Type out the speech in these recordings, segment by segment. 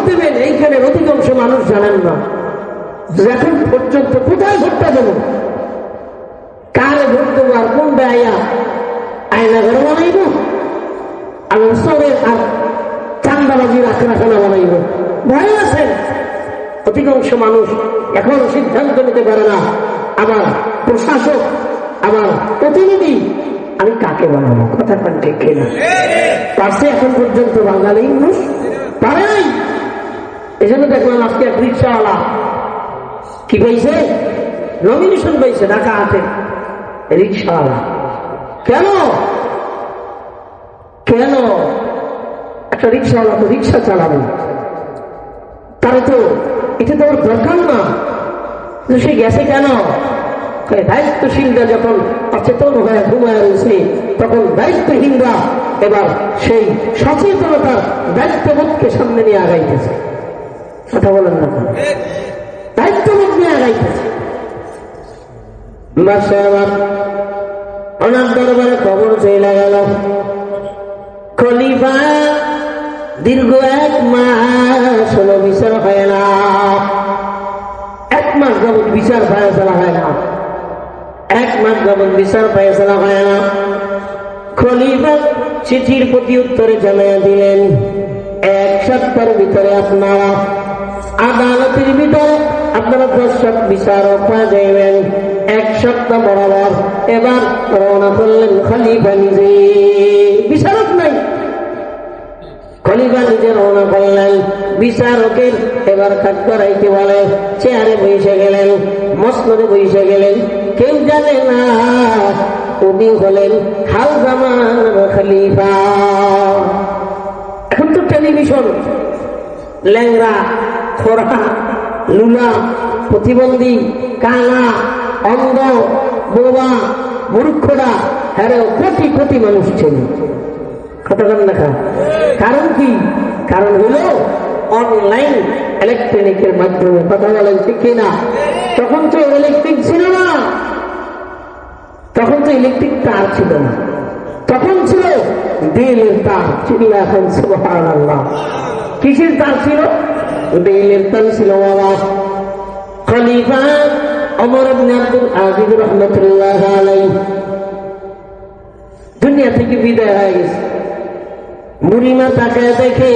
দেবেন এইখানে অধিকাংশ মানুষ জানেন না। এখন পর্যন্ত কোথায় ভোটটা দেবো, কারে ভোট দেবো, আর কোন আয়া আয়না ঘর বানাইব, আর সরের আর চান্দাবাজির আখড়াখানা বানাইব, ভয় আছেন। অধিকাংশ মানুষ এখন সিদ্ধান্ত নিতে পারে না, আমার প্রশাসক, আমার প্রতিনিধি আমি কাকে বানাবো, কথা কান ঠিক কিনা? পারছে এখন পর্যন্ত বাঙালি মানুষ পারে নাই। এই জন্য দেখলাম আজকে এক রিক্সাওয়ালা কি পাইছে, নমিনেশন পাইছে ঢাকা হাটে, রিক্সাওয়ালা। কেন কেন একটা রিক্সাওয়ালা তো রিক্সা চালাবে, তার তো এটা তো ওর দরকার না, সে গেছে কেন? দায়িত্বশীলরা যখন অচেতন হয়ে ঘুমায় রয়েছে, তখন দায়িত্বহীনরা এবার সেই সচেতনতার দায়িত্ববোধকে সামনে নিয়ে আগাইতেছে। কথা বলেন না, দায়িত্ববোধ নিয়ে আগাইতেছে। ওনার দরবারে খবর চলে গেল, খলিফা দীর্ঘ 1 মাস হলো বিচার হয় না, 1 মাস যাবৎ বিচার ফায়সালা হয় না, 1 মাস যাবৎ বিচার ফায়সালা হয় না। খলিফা চিঠির প্রতি উত্তরে জানাইয়া দিলেন, 1 সপ্তাহের ভিতরে আপনারা আদালতের ভিতরে আপনারা দর্শক বিচারক পাওয়া যাইবেন। 1 সপ্তাহ বরাবর এবার রওনা করলেন খলিফা নিজে, বিচারক নাই, খলিফা নিজে রওনা করলেন। বিচারকের এবার কাজ করাইতে বলে, চেয়ারে বসে গেলেন, মসনদে বসে গেলেন। কেউ জানে না উনি হলেন হাল জামান খলিফা। এখন তো টেলিভিশন, ল্যাংরা, খোরা, লুলা, প্রতিবন্ধী, কানা, অন্ধ, বোবা, মূর্খরা, হ্যাঁ কোটি কোটি মানুষ ছিল। কথা বলেন না, কারণ কি? কারণ হলো অনলাইন ইলেকট্রনিকের মাধ্যমে। কথা বলেন ঠিক কিনা? তখন তো ইলেকট্রিক ছিল না, তখন তো ইলেকট্রিক তার ছিল না, তখন ছিল বেলের তার। চিল্লা এখন সুবহানাল্লাহ। কিসের তার ছিল? বেলের তার ছিল। বাবা খলিফা ওমর ইবনে আব্দুল আজিজ রাহমাতুল্লাহ আলাইহি দুনিয়া থেকে বিদায় হয়ে গেছে। বুড়িমা তাকে দেখে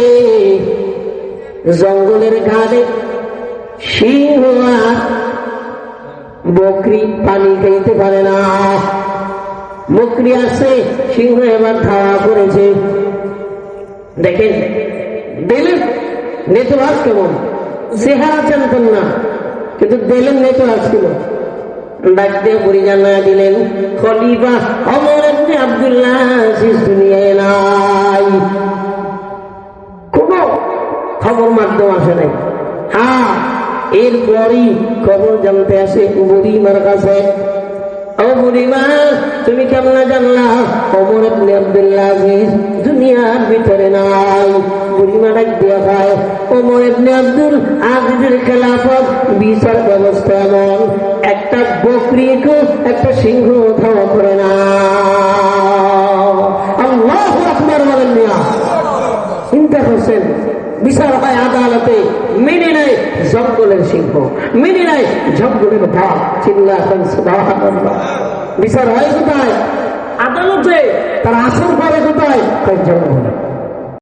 জঙ্গলের ঘাটে সিংহ আর বকরি পানি খাইতে পারে না, বকরি আসে, সিংহ এবার ধাওয়া করেছে। দেখেন দিলের নেটওয়ার্ক কেমন, চেহারা জানতেন না, কিন্তু দিলের নেটওয়ার্ক ছিল। ডাক দিয়ে বুড়ি জানায় দিলেন, খলিফা ওমর ইবনে আব্দুল্লাহ আজিজ দুনিয়ায় নাই। কোন খবর মাধ্যম আসে নাই। হ্যাঁ, এরপরই খবর জানতে আসে বুড়িমার কাছে। ও বুড়িমা, তুমি কেমন জানলা ওমর ইবনে আব্দুল্লাহ আজিজ দুনিয়ার ভিতরে নাই? বুড়িমা ডাক দিয়া ভাই, ওমর ইবনে আব্দুল আজিজের খেলাফত বিচার ব্যবস্থা এমন, একটা বকরিকে একটা সিংহ ধাওয়া করে না। আল্লাহু আকবার বলেন মিয়া। চিন্তা করছেন, বিচার হয় আদালতে, মেনে নেয় জঙ্গলের সিংহ, মেনে নেয় জঙ্গলের ভাগ। চিল্লা এখন সুবহানাল্লাহ। বিচার হয় কোথায়? আদালতে। তার আসর পরে কোথায়? জঙ্গলে।